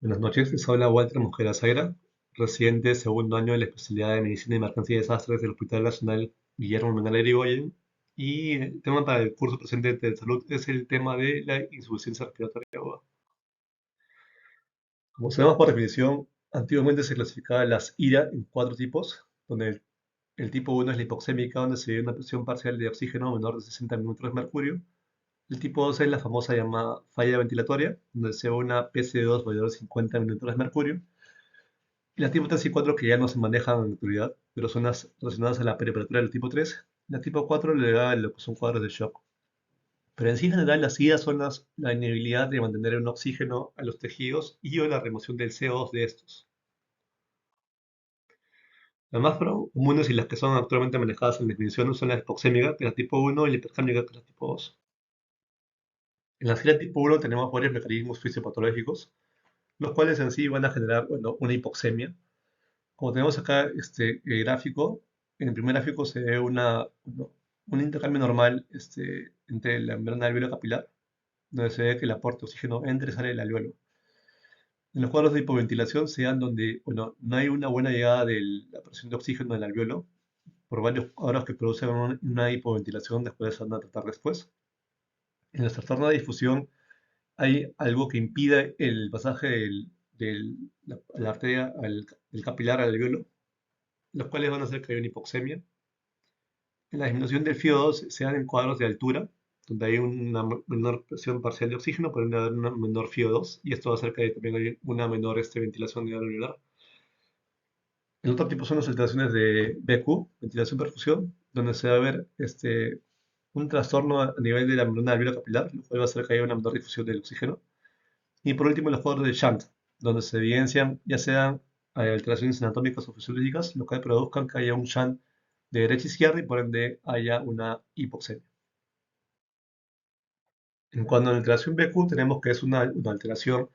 Buenas noches, les habla Walter Mosquera Zaira, residente de segundo año de la especialidad de Medicina y Emergencia y Desastres del Hospital Nacional Guillermo Mengalera Irigoyen. Y el tema para el curso presente de salud es el tema de la insuficiencia respiratoria aguda. Como sabemos por definición, antiguamente se clasificaba las IRA en cuatro tipos, donde el tipo 1 es la hipoxémica, donde se ve una presión parcial de oxígeno menor de 60 milímetros de mercurio. El tipo 2 es la famosa llamada falla ventilatoria, donde se ve una PC2 mayor de 50 milímetros de mercurio. Y la tipo 3 y 4 que ya no se manejan en la actualidad, pero son las relacionadas a la perioperativa del tipo 3. La tipo 4 le da lo que son cuadros de shock. Pero en sí, en general, las IDA son la inhabilidad de mantener un oxígeno a los tejidos y o la remoción del CO2 de estos. Las más comunes y las que son actualmente manejadas en definición son la hipoxémica, que es la tipo 1, y la hipercámica, que es la tipo 2. En la SIDA tipo 1 tenemos varios mecanismos fisiopatológicos, los cuales en sí van a generar una hipoxemia. Como tenemos acá este gráfico, en el primer gráfico se ve un intercambio normal entre la membrana alveolar capilar, donde se ve que el aporte de oxígeno entra y sale del alveolo. En los cuadros de hipoventilación se dan donde no hay una buena llegada de la presión de oxígeno del alveolo, por varios cuadros que producen una hipoventilación, después se van a tratar después. En el trastorno de difusión hay algo que impide el pasaje la arteria del capilar al alveolo, los cuales van a hacer que haya una hipoxemia. La disminución del FIO2 se da en cuadros de altura, donde hay una menor presión parcial de oxígeno, por ende va a haber una menor FIO2, y esto va a hacer que también haya una menor ventilación alveolar. El otro tipo son las alteraciones de BQ, ventilación perfusión, donde se va a ver un trastorno a nivel de la membrana alveolar capilar, lo cual va a hacer que haya una menor difusión del oxígeno. Y por último, los cuadros de Shunt, donde se evidencian ya sean alteraciones anatómicas o fisiológicas, lo que produzcan que haya un Shunt de derecha a izquierda y por ende haya una hipoxemia. En cuanto a la alteración BQ, tenemos que es una alteración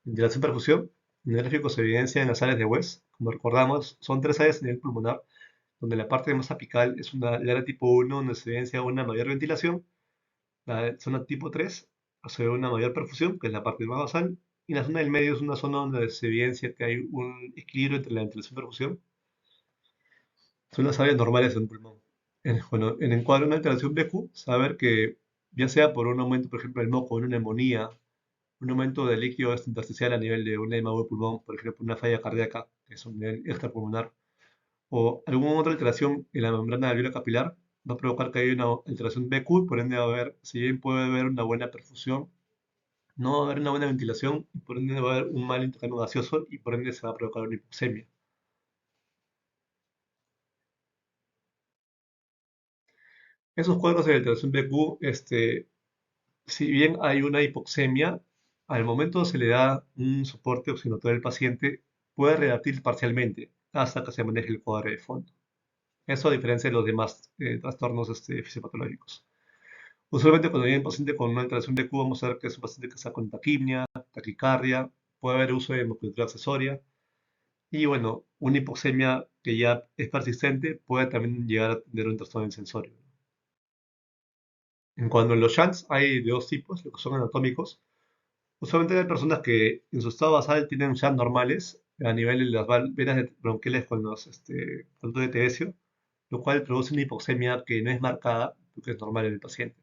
de la perfusión. En el gráfico se evidencia en las áreas de West. Como recordamos, son tres áreas a nivel pulmonar, donde la parte más apical es una el área tipo 1, donde se evidencia una mayor ventilación. La zona tipo 3 se ve una mayor perfusión, que es la parte más basal. Y la zona del medio es una zona donde se evidencia que hay un equilibrio entre la ventilación y perfusión. Son las áreas normales de un pulmón. Bueno, en el cuadro de una alteración BQ, saber que ya sea por un aumento, por ejemplo, del moco, una neumonía, un aumento del líquido intersticial a nivel de un edema de pulmón, por ejemplo, una falla cardíaca, que es un nivel extrapulmonar, o alguna otra alteración en la membrana alveolar capilar, va a provocar que haya una alteración BQ, por ende va a haber, si bien puede haber una buena perfusión, no va a haber una buena ventilación, y por ende va a haber un mal intercambio gaseoso, y por ende se va a provocar una hipoxemia. Esos cuadros de alteración BQ, si bien hay una hipoxemia, al momento se le da un soporte oxigenotorio al paciente, puede revertir parcialmente hasta que se maneje el cuadro de fondo. Eso a diferencia de los demás trastornos fisiopatológicos. Usualmente cuando viene un paciente con una alteración de Q, vamos a ver que es un paciente que está con taquipnia, taquicardia, puede haber uso de musculatura accesoria y bueno, una hipoxemia que ya es persistente puede también llegar a tener un trastorno sensorio. En cuanto a los shunts, hay de dos tipos, los que son anatómicos. Usualmente hay personas que en su estado basal tienen shunts normales a nivel de las venas bronquiales con los conductos de Tevesio, lo cual produce una hipoxemia que no es marcada, porque es normal en el paciente.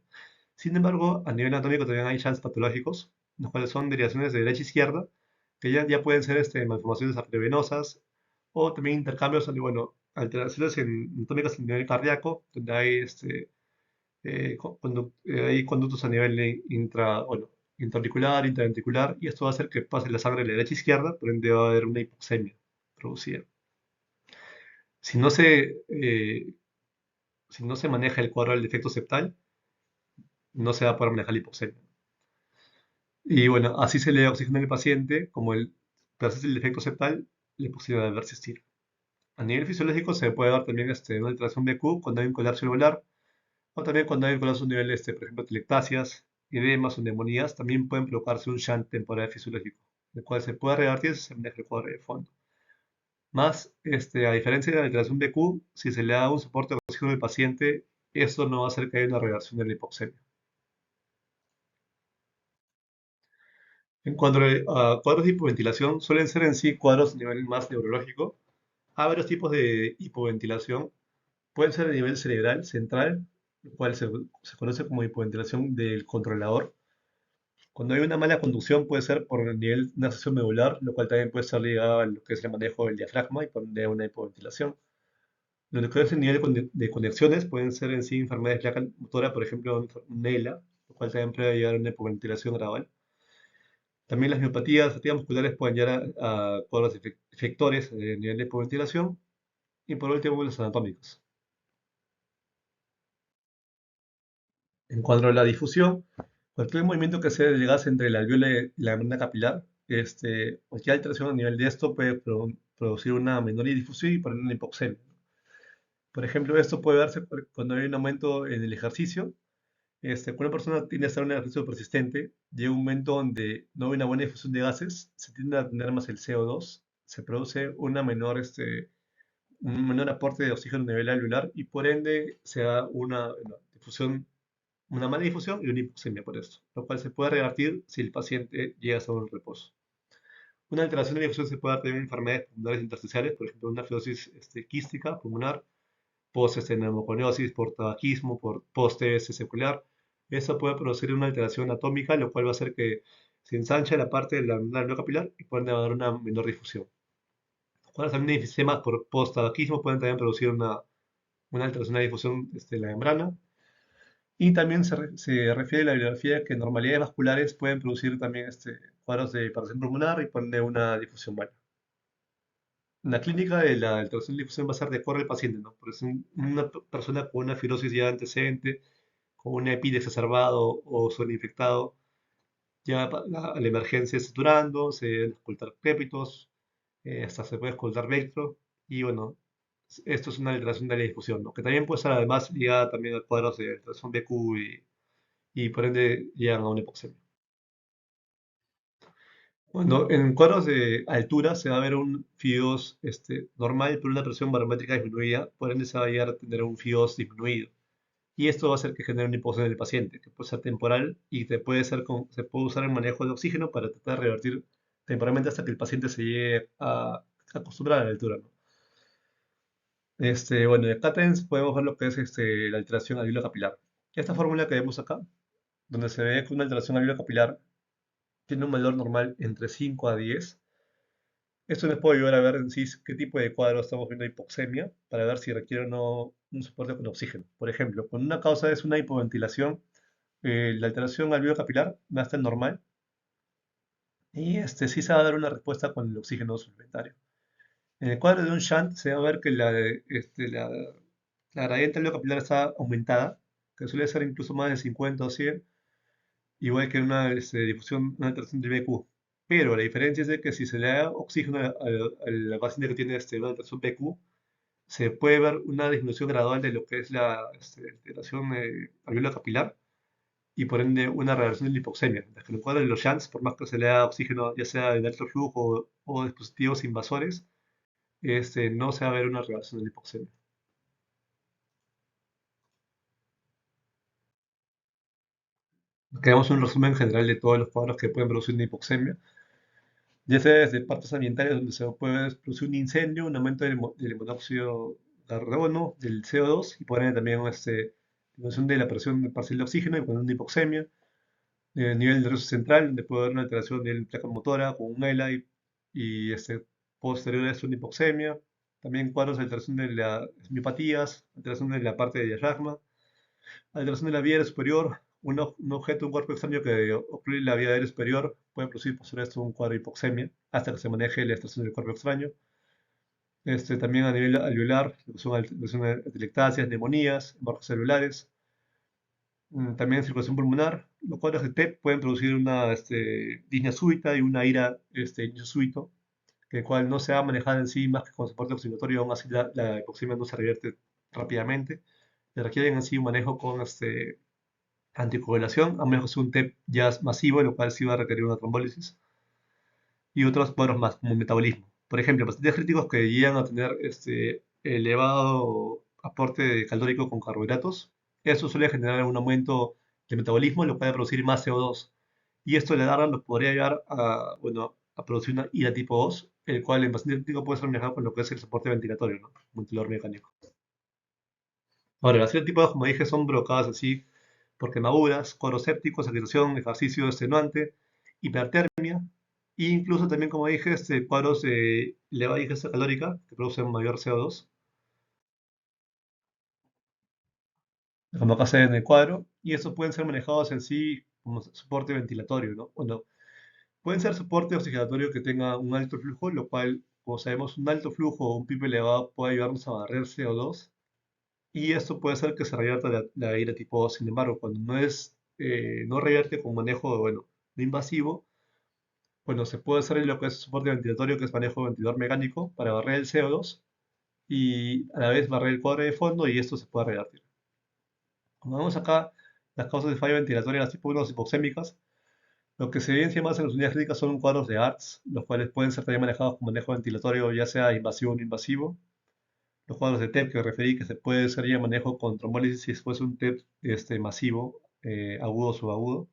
Sin embargo, a nivel anatómico también hay shunts patológicos, los cuales son derivaciones de derecha a izquierda, que ya pueden ser malformaciones arteriovenosas o también intercambios, bueno, alteraciones anatómicas a nivel cardíaco, donde hay hay conductos a nivel bueno, intraauricular, intraventricular, y esto va a hacer que pase la sangre de la derecha a izquierda, por ende va a haber una hipoxemia producida. Si no se, eh, si no se maneja el cuadro del defecto septal, no se va a poder manejar la hipoxemia. Y bueno, así se le da oxígeno al paciente, como el persiste el defecto septal, la hipoxemia debe persistir. A nivel fisiológico se puede dar también una alteración BQ cuando hay un colapso alveolar, o también cuando hay un colapso a nivel, por ejemplo, telectasias, edemas o neumonías, también pueden provocarse un shunt temporal fisiológico, el cual se puede revertir si se maneja el cuadro de fondo. Más, a diferencia de la alteración BQ, si se le da un soporte de oxígeno al paciente, esto no va a hacer que haya una reversión de la hipoxemia. En cuanto a cuadros de hipoventilación, suelen ser en sí cuadros a nivel más neurológico. Hay varios tipos de hipoventilación. Pueden ser a nivel cerebral, central, el cual se conoce como hipoventilación del controlador. Cuando hay una mala conducción puede ser por el nivel de una sesión medular, lo cual también puede estar ligado a lo que es el manejo del diafragma y por ende una hipoventilación. Lo que es el nivel de conexiones pueden ser en sí enfermedades de placa motora, por ejemplo, un ELA, lo cual también puede llevar a una hipoventilación gradual. También las miopatías, fatigas musculares pueden llegar a cuadros efectores de nivel de hipoventilación. Y por último, los anatómicos. En cuanto a la difusión, cualquier movimiento que sea del gas entre la alveola y la membrana capilar, cualquier alteración a nivel de esto puede producir una menor difusión y poner una hipoxemia. Por ejemplo, esto puede darse cuando hay un aumento en el ejercicio. Cuando una persona tiende a estar en un ejercicio persistente, llega un momento donde no hay una buena difusión de gases, se tiende a tener más el CO2, se produce un menor aporte de oxígeno a nivel alveolar y por ende se da una difusión, una mala difusión y una hipoxemia por esto, lo cual se puede revertir si el paciente llega a estar en reposo. Una alteración de la difusión se puede dar también en enfermedades pulmonares intersticiales, por ejemplo, una fibrosis quística pulmonar, post neumoconiosis, por tabaquismo, por post-TS secular. Eso puede producir una alteración atómica, lo cual va a hacer que se ensanche la parte de la membrana capilar y puede dar una menor difusión. Cuando también enfisemas por post-tabaquismo pueden también producir una alteración de la difusión de la membrana. Y también se refiere a la bibliografía que normalidades vasculares pueden producir también cuadros de hipertensión pulmonar y poner una difusión mala. La clínica de la alteración de difusión va a ser de acuerdo al paciente, ¿no? Por eso una persona con una fibrosis ya antecedente, con una EPID exacerbado o suelo infectado, ya a la emergencia saturando, se deben ocultar crépitos, hasta se puede ocultar vectro, y bueno, esto es una alteración de la difusión, ¿no? Que también puede ser además ligada también a cuadros de alteración BQ y por ende llegan a una hipoxemia. Bueno, en cuadros de altura se va a ver un FIOS normal, pero una presión barométrica disminuida, por ende se va a llegar a tener un FIOS disminuido. Y esto va a hacer que genere una hipoxemia en el paciente, que puede ser temporal y se puede usar el manejo de oxígeno para tratar de revertir temporalmente hasta que el paciente se llegue a acostumbrar a la altura, ¿no? Bueno, de acá también podemos ver lo que es la alteración alveolar capilar. Esta fórmula que vemos acá, donde se ve que una alteración alveolar capilar tiene un valor normal entre 5 a 10. Esto nos puede ayudar a ver en sí qué tipo de cuadro estamos viendo hipoxemia para ver si requiere o no un soporte con oxígeno. Por ejemplo, cuando una causa es una hipoventilación, la alteración alveolar capilar va a estar normal y sí se va a dar una respuesta con el oxígeno suplementario. En el cuadro de un shunt se va a ver que la gradiente alveolar capilar está aumentada, que suele ser incluso más de 50 o 100, igual que una difusión, una alteración del BQ. Pero la diferencia es de que si se le da oxígeno al paciente que tiene una alteración BQ, se puede ver una disminución gradual de lo que es la alteración alveolar capilar y por ende una reversión de la hipoxemia. Mientras que en el cuadro de los shunts, por más que se le da oxígeno, ya sea en alto flujo o dispositivos invasores, no se va a ver una reversión de la hipoxemia. Quedamos un resumen general de todos los cuadros que pueden producir una hipoxemia, ya sea desde partes ambientales donde se puede producir un incendio, un aumento del monóxido de carbono, del CO2 y por ende también disminución de la presión parcial de oxígeno y con una hipoxemia. Nivel nervioso central, donde puede haber una alteración de la placa motora con un ELA y posterior a esto una hipoxemia. También cuadros de alteración de las miopatías, alteración de la parte de diafragma, alteración de la vía aérea superior, un objeto, un cuerpo extraño que ocurre en la vía aérea superior puede producir posterior a esto un cuadro de hipoxemia hasta que se maneje la extracción del cuerpo extraño. También a nivel alveolar, lo que son alteraciones atelectasias, neumonías, barcos celulares. También circulación pulmonar. Los cuadros de TEP pueden producir una disnea súbita y una ira inicio súbito, que el cual no se va a manejar en sí más que con soporte oxigenorio, aún así la hipoxemia no se revierte rápidamente. Se requieren en sí un manejo con anticoagulación, a menos que sea un TEP ya masivo, lo cual sí va a requerir una trombólisis. Y otros cuadros más, como el metabolismo. Por ejemplo, pacientes críticos que llegan a tener elevado aporte calórico con carbohidratos, eso suele generar un aumento de metabolismo, lo puede producir más CO2 y esto le dará nos podría llevar a, bueno, a producir una ira tipo 2, el cual en paciente crítico puede ser manejado con lo que es el soporte ventilatorio, ¿no? Ventilador mecánico. Ahora, las ira tipo 2, como dije, son provocadas así por quemaduras, cuadros sépticos, agitación, ejercicio extenuante, hipertermia, e incluso también, como dije, cuadros de elevada ingesta calórica que producen mayor CO2, como acá se ve en el cuadro, y estos pueden ser manejados en sí como soporte ventilatorio, ¿no? Bueno, pueden ser soporte oxigenatorio que tenga un alto flujo, lo cual, como sabemos, un alto flujo o un pico elevado puede ayudarnos a barrer CO2, y esto puede ser que se revierta la ira tipo 2. Sin embargo, cuando no revierte con manejo, bueno, no invasivo, bueno, se puede hacer lo que es soporte ventilatorio, que es manejo de ventilador mecánico, para barrer el CO2 y a la vez barrer el cuadro de fondo y esto se puede revertir. Como vemos acá, las causas de falla ventilatoria, las tipo 1 hipoxémicas, lo que se evidencia más en las unidades críticas son cuadros de ARTS, los cuales pueden ser también manejados con manejo ventilatorio, ya sea invasivo o no invasivo. Los cuadros de TEP que referí, que se puede hacer ya manejo con trombólisis si fuese un TEP masivo, agudo o subagudo.